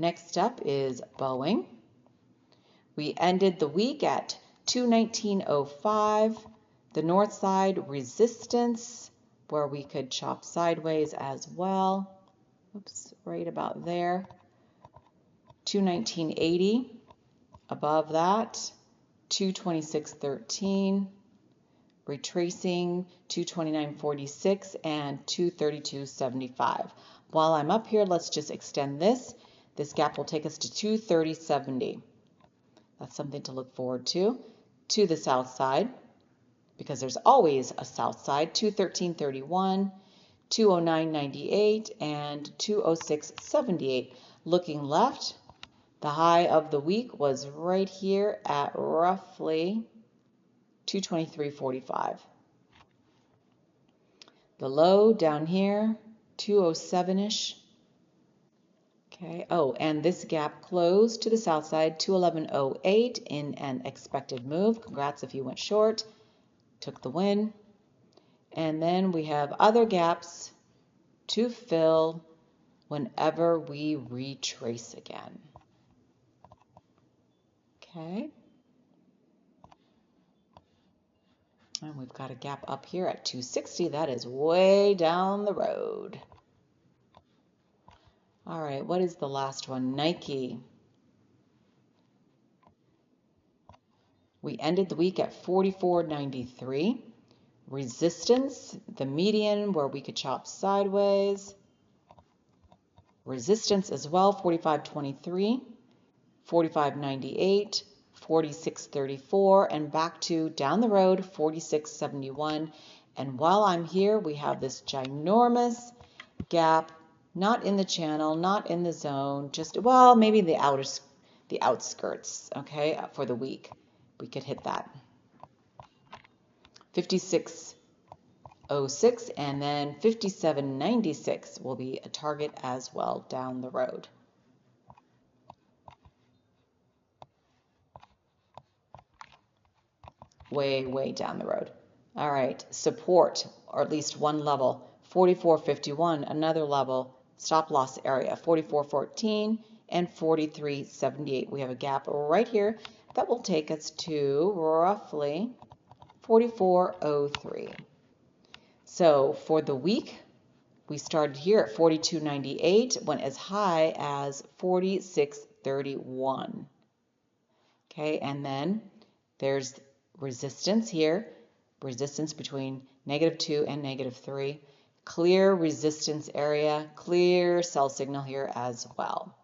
Next up is Boeing. We ended the week at 219.05. The north side resistance, where we could chop sideways as well. Oops, right about there. 219.80. Above that, 226.13. Retracing 229.46 and 232.75. While I'm up here, let's just extend this. This gap will take us to 230.70. That's something to look forward to the south side, because there's always a south side. 213.31, 209.98, and 206.78. Looking left, the high of the week was right here at roughly 223.45. The low down here, 207-ish. Okay. Oh, and this gap closed to the south side, 211.08 in an expected move. Congrats if you went short. Took the win. And then we have other gaps to fill whenever we retrace again. Okay. And we've got a gap up here at 260. That is way down the road. All right, what is the last one? Nike. We ended the week at 44.93. Resistance, the median where we could chop sideways. Resistance as well, 45.23, 45.98, 46.34, and back to down the road, 46.71. And while I'm here, we have this ginormous gap, not in the channel, not in the zone, just, well, maybe the outskirts, okay, for the week. We could hit that. 56.06 and then 57.96 will be a target as well down the road. Way down the road. All right, support, or at least one level, 44.51, another level, stop loss area, 44.14 and 43.78. We have a gap right here that will take us to roughly 44.03. So for the week, we started here at 42.98, went as high as 46.31. Okay, and then there's resistance here, resistance between -2 and -3. Clear resistance area, clear sell signal here as well.